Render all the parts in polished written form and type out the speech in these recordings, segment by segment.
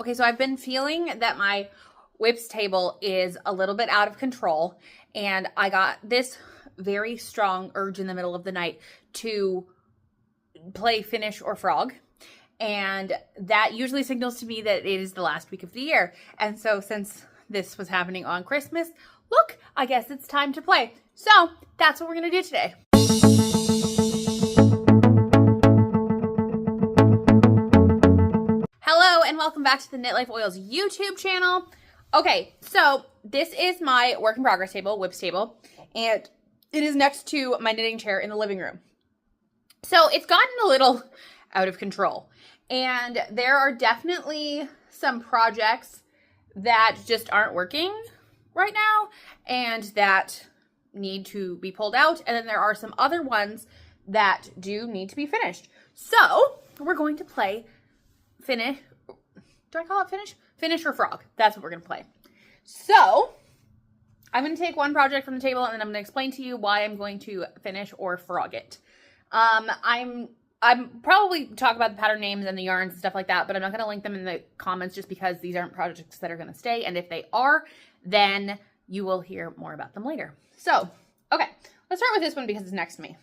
Okay, so I've been feeling that my whips table is a little bit out of control, and I got this very strong urge in the middle of the night to play Finish or Frog. And that usually signals to me that it is the last week of the year. And so since this was happening on Christmas, look, I guess it's time to play. So that's what we're going to do today. Hello and welcome back to the Knit Life Oils YouTube channel. Okay, so this is my work in progress table, whips table, and it is next to my knitting chair in the living room. So it's gotten a little out of control. And there are definitely some projects that just aren't working right now and that need to be pulled out. And then there are some other ones that do need to be finished. So we're going to play Finish. Do I call it Finish? Finish or Frog. That's what we're going to play. So I'm going to take one project from the table and then I'm going to explain to you why I'm going to finish or frog it. I'm probably talk about the pattern names and the yarns and stuff like that, but I'm not going to link them in the comments just because these aren't projects that are going to stay. And if they are, then you will hear more about them later. So, okay, let's start with this one because it's next to me.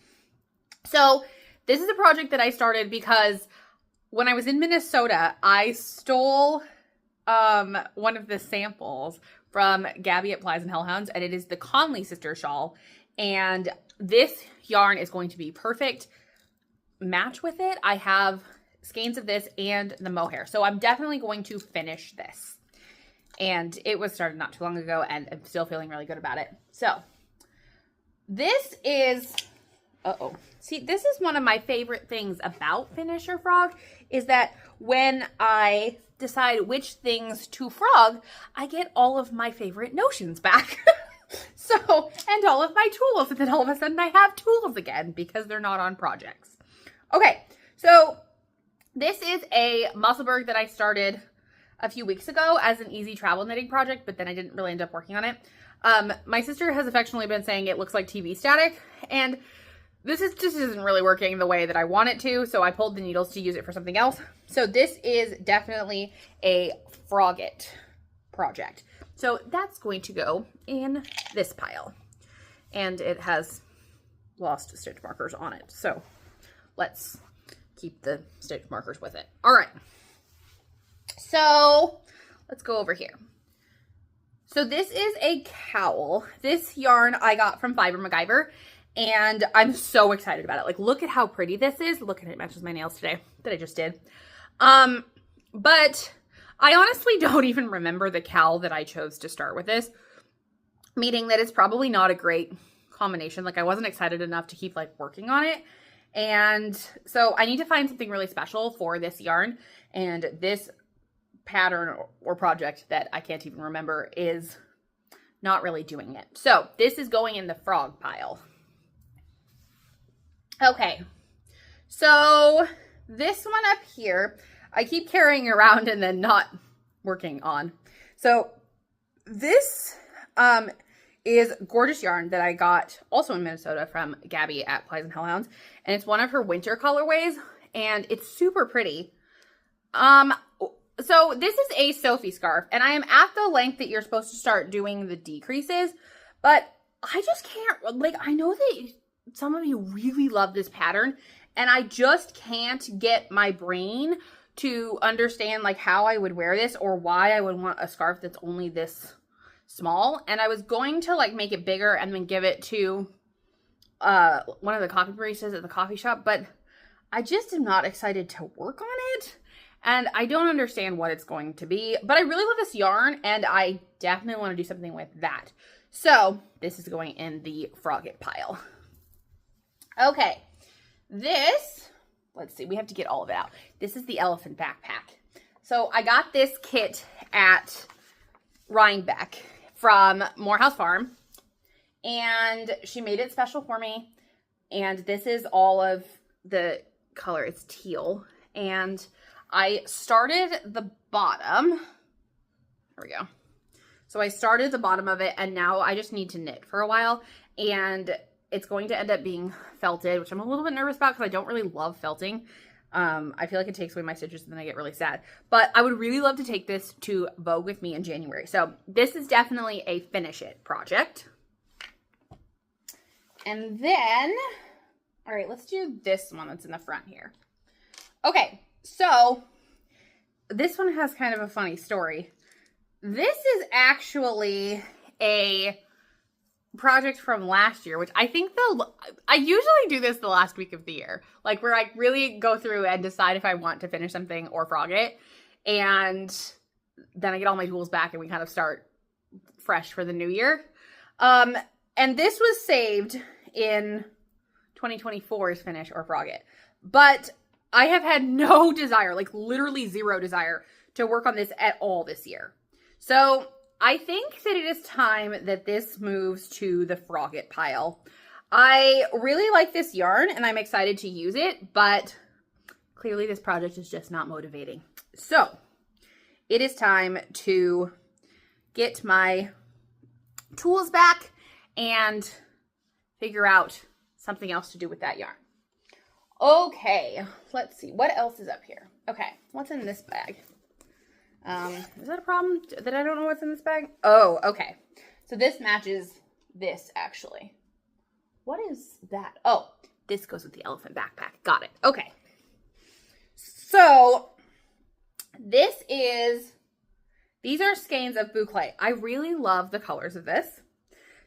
So this is a project that I started because when I was in Minnesota, I stole one of the samples from Gabby at Plies and Hellhounds, and it is the Conley Sister shawl. And this yarn is going to be perfect match with it. I have skeins of this and the mohair. So I'm definitely going to finish this. And it was started not too long ago and I'm still feeling really good about it. So this is, see, this is one of my favorite things about Finish or Frog is that when I decide which things to frog, I get all of my favorite notions back. So, and all of my tools, and then all of a sudden I have tools again because they're not on projects. Okay, so this is a Musselburgh that I started a few weeks ago as an easy travel knitting project, but then I didn't really end up working on it. My sister has affectionately been saying it looks like TV static, and this just isn't really working the way that I want it to, so I pulled the needles to use it for something else. So this is definitely a frog it project. So that's going to go in this pile, and it has lost stitch markers on it, so let's keep the stitch markers with it. All right. So let's go over here. So this is a cowl. This yarn I got from Fiber MacGyver, and I'm so excited about it. Like, look at how pretty this is. Look at it, matches my nails today that I just did. But I honestly don't even remember the cowl that I chose to start with this, meaning that it's probably not a great combination. Like, I wasn't excited enough to keep like working on it. And so I need to find something really special for this yarn, and this pattern or project that I can't even remember is not really doing it. So this is going in the frog pile. Okay, so this one up here, I keep carrying around and then not working on. So this is gorgeous yarn that I got also in Minnesota from Gabby at Plies and Hellhounds, and it's one of her winter colorways, and it's super pretty. So this is a Sophie scarf, and I am at the length that you're supposed to start doing the decreases, but I just can't, like, I know that some of you really love this pattern, and I just can't get my brain to understand like how I would wear this or why I would want a scarf that's only this small. And I was going to like make it bigger and then give it to one of the coffee baristas at the coffee shop, but I just am not excited to work on it, and I don't understand what it's going to be, but I really love this yarn and I definitely want to do something with that. So this is going in the frog it pile. Okay, this, let's see, we have to get all of it out. This is the elephant backpack. So I got this kit at Rhinebeck from Morehouse Farm, and she made it special for me. And this is all of the color, it's teal. And I started the bottom, there we go. So I started the bottom of it, and now I just need to knit for a while. And it's going to end up being felted, which I'm a little bit nervous about because I don't really love felting. I feel like it takes away my stitches and then I get really sad. But I would really love to take this to Vogue with me in January. So this is definitely a finish it project. And then, all right, let's do this one that's in the front here. Okay, so this one has kind of a funny story. This is actually a project from last year, which I think I usually do this the last week of the year, like where I really go through and decide if I want to finish something or frog it, and then I get all my tools back and we kind of start fresh for the new year. And this was saved in 2024's finish or frog it, but I have had no desire, like literally zero desire, to work on this at all this year. So I think that it is time that this moves to the frog it pile. I really like this yarn and I'm excited to use it, but clearly this project is just not motivating. So it is time to get my tools back and figure out something else to do with that yarn. Okay, let's see. What else is up here? Okay, what's in this bag? Is that a problem that I don't know what's in this bag? Oh, okay. So this matches this, actually. What is that? Oh, this goes with the elephant backpack. Got it. Okay. So these are skeins of boucle. I really love the colors of this.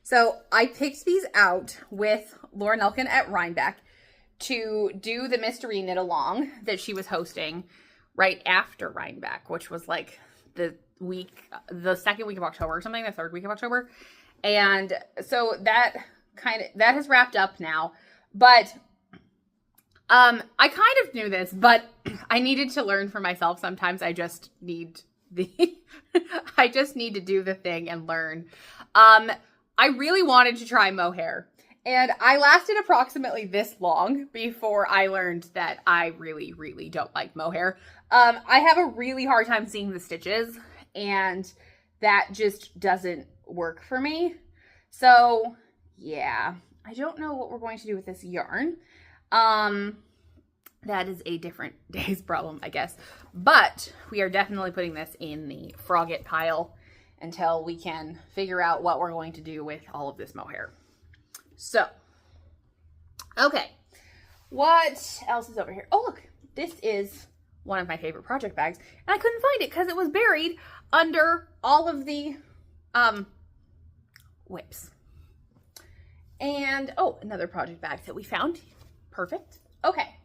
So I picked these out with Laura Nelkin at Rhinebeck to do the mystery knit along that she was hosting right after Rhinebeck, which was like the second week of October or something, the third week of October. And so that has wrapped up now. But I kind of knew this, but I needed to learn for myself. Sometimes I just need I just need to do the thing and learn. I really wanted to try mohair. And I lasted approximately this long before I learned that I really, really don't like mohair. I have a really hard time seeing the stitches, and that just doesn't work for me. So, yeah, I don't know what we're going to do with this yarn. That is a different day's problem, I guess. But we are definitely putting this in the frog it pile until we can figure out what we're going to do with all of this mohair. So, okay, what else is over here? Oh, look, this is one of my favorite project bags, and I couldn't find it because it was buried under all of the whips. And, oh, another project bag that we found. Perfect. Okay,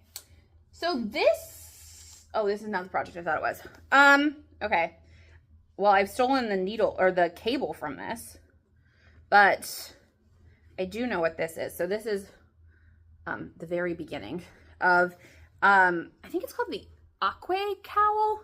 so this is another project I thought it was. Okay, well, I've stolen the needle, or the cable from this, but I do know what this is. So this is the very beginning of, I think it's called the Aqua Cowl.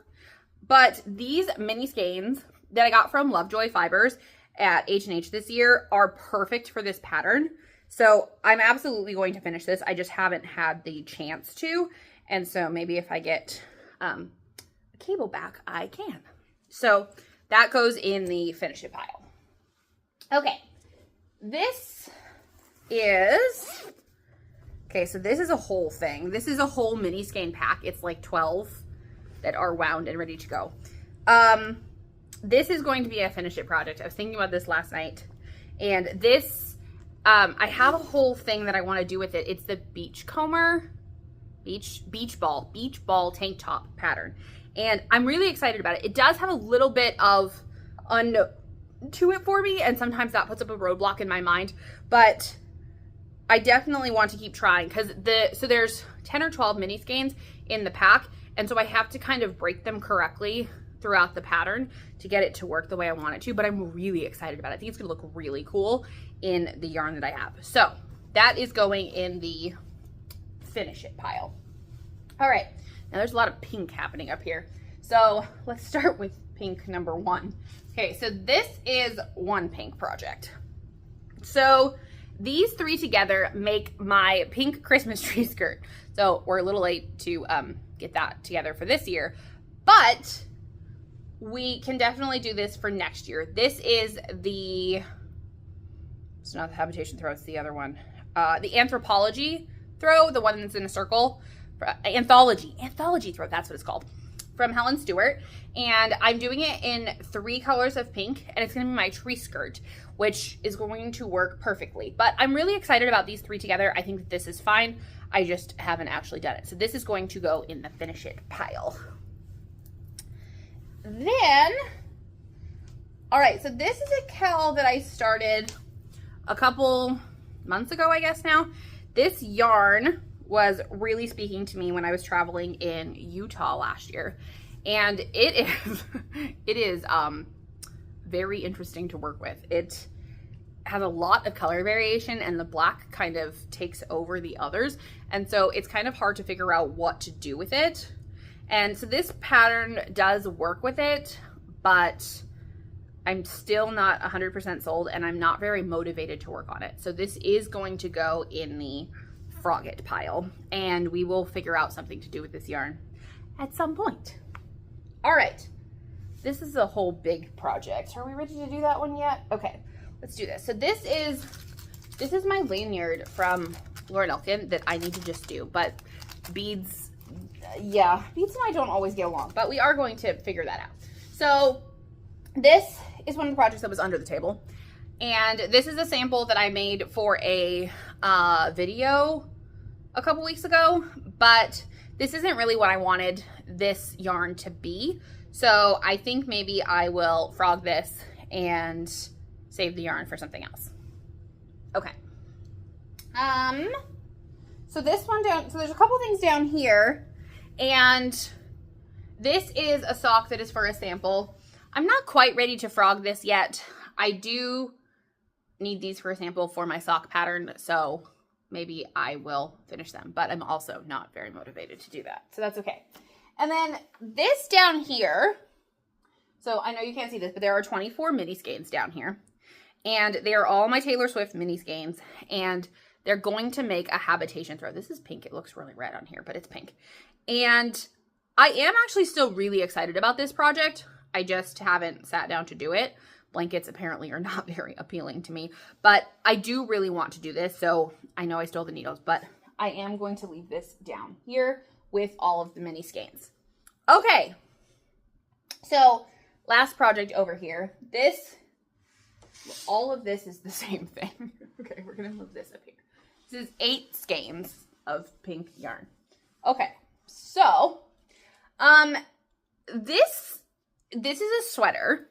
But these mini skeins that I got from Lovejoy Fibers at H&H this year are perfect for this pattern. So I'm absolutely going to finish this. I just haven't had the chance to. And so maybe if I get a cable back, I can. So that goes in the finish it pile. Okay, this is, okay, so this is a whole thing. This is a whole mini skein pack. It's like 12 that are wound and ready to go. This is going to be a finish it project. I was thinking about this last night, and this, I have a whole thing that I want to do with it. It's the beach ball tank top pattern, and I'm really excited about it. It does have a little bit of unknown to it for me, and sometimes that puts up a roadblock in my mind, but I definitely want to keep trying because so there's 10 or 12 mini skeins in the pack, and so I have to kind of break them correctly throughout the pattern to get it to work the way I want it to, but I'm really excited about it. I think it's gonna look really cool in the yarn that I have. So that is going in the finish it pile. All right, now there's a lot of pink happening up here. So let's start with pink number 1. Okay, so this is one pink project. So these 3 together make my pink Christmas tree skirt. So we're a little late to get that together for this year, but we can definitely do this for next year. This is it's not the habitation throw, it's the other one. The anthropology throw, the one that's in a circle Anthology throat, that's what it's called, from Helen Stewart. And I'm doing it in 3 colors of pink, and it's gonna be my tree skirt, which is going to work perfectly. But I'm really excited about these 3 together. I think that this is fine. I just haven't actually done it. So this is going to go in the finish it pile. Then, all right, so this is a cal that I started a couple months ago, I guess now. This yarn was really speaking to me when I was traveling in Utah last year. And it is very interesting to work with. It has a lot of color variation, and the black kind of takes over the others. And so it's kind of hard to figure out what to do with it. And so this pattern does work with it, but I'm still not 100% sold, and I'm not very motivated to work on it. So this is going to go in the frog it pile, and we will figure out something to do with this yarn at some point. All right, this is a whole big project. Are we ready to do that one yet? Okay, let's do this. So this is my lanyard from Lauren Elkin that I need to just do, but beads, yeah, beads and I don't always get along, but we are going to figure that out. So this is one of the projects that was under the table, and this is a sample that I made for a video a couple weeks ago, but this isn't really what I wanted this yarn to be. So I think maybe I will frog this and save the yarn for something else. Okay. So this one down, so there's a couple things down here, and this is a sock that is for a sample. I'm not quite ready to frog this yet. I do need these for a sample for my sock pattern, so maybe I will finish them, but I'm also not very motivated to do that, so that's okay. And then this down here, so I know you can't see this, but there are 24 mini skeins down here, and they are all my Taylor Swift mini skeins, and they're going to make a habitation throw. This is pink. It looks really red on here, but it's pink. And I am actually still really excited about this project. I just haven't sat down to do it. Blankets apparently are not very appealing to me, but I do really want to do this. So I know I stole the needles, but I am going to leave this down here with all of the mini skeins. Okay. So last project over here. All of this is the same thing. Okay, we're going to move this up here. This is 8 skeins of pink yarn. Okay, so this is a sweater,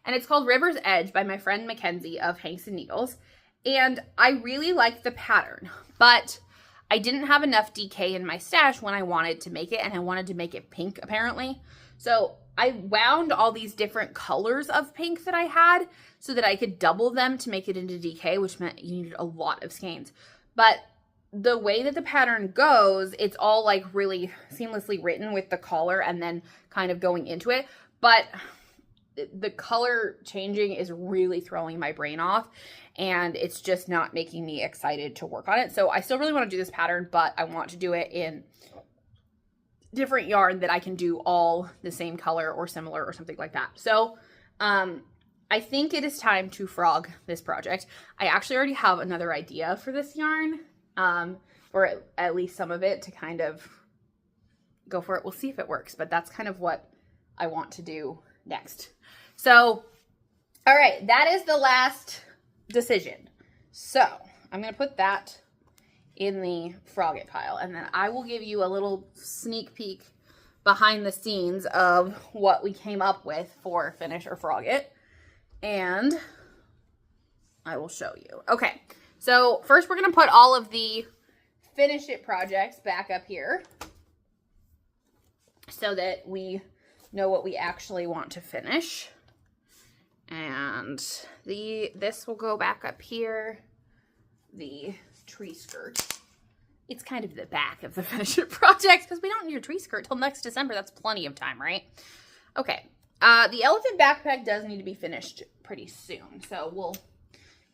and it's called River's Edge by my friend Mackenzie of Hanks and Needles. And I really like the pattern, but I didn't have enough DK in my stash when I wanted to make it, and I wanted to make it pink apparently. So I wound all these different colors of pink that I had so that I could double them to make it into DK, which meant you needed a lot of skeins. But the way that the pattern goes, it's all like really seamlessly written with the collar and then kind of going into it. But the color changing is really throwing my brain off, and it's just not making me excited to work on it. So I still really want to do this pattern, but I want to do it in different yarn that I can do all the same color or similar or something like that. So I think it is time to frog this project. I actually already have another idea for this yarn, or at least some of it, to kind of go for it. We'll see if it works, but that's kind of what I want to do next. So, all right, that is the last decision. So I'm going to put that in the frog it pile, and then I will give you a little sneak peek behind the scenes of what we came up with for finish or frog it, and I will show you. Okay, so first we're going to put all of the finish it projects back up here so that we know what we actually want to finish. And this will go back up here. The tree skirt, it's kind of the back of the finish it project because we don't need a tree skirt till next December. That's plenty of time, right? Okay, the elephant backpack does need to be finished pretty soon, so we'll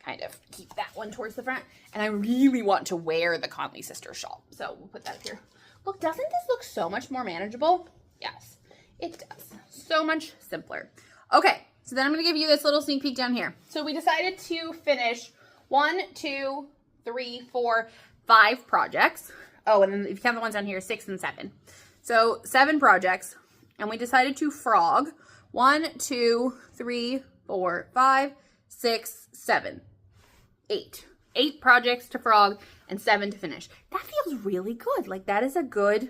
kind of keep that one towards the front. And I really want to wear the Conley sister shawl, so we'll put that up here. Look, doesn't this look so much more manageable? Yes, it does. So much simpler. Okay, so then I'm going to give you this little sneak peek down here. So we decided to finish 1, 2, 3, 4, 5 projects. Oh, and then if you count the ones down here, 6 and 7. So 7 projects, and we decided to frog 1, 2, 3, 4, 5, 6, 7, 8. 8 projects to frog and 7 to finish. That feels really good. Like, that is a good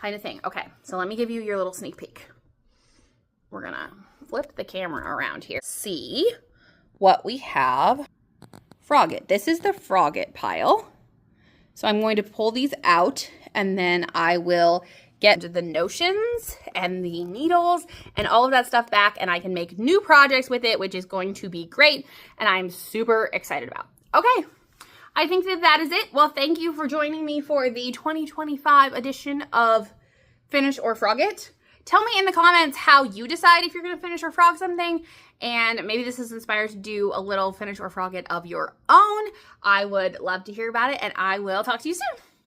kind of thing. Okay, so let me give you your little sneak peek. We're gonna flip the camera around here. See what we have. Frog it. This is the frog it pile. So I'm going to pull these out, and then I will get the notions and the needles and all of that stuff back, and I can make new projects with it, which is going to be great, and I'm super excited about. Okay, I think that is it. Well, thank you for joining me for the 2025 edition of Finish or Frog It. Tell me in the comments how you decide if you're going to finish or frog something, and maybe this is inspired to do a little finish or frog it of your own. I would love to hear about it, and I will talk to you soon.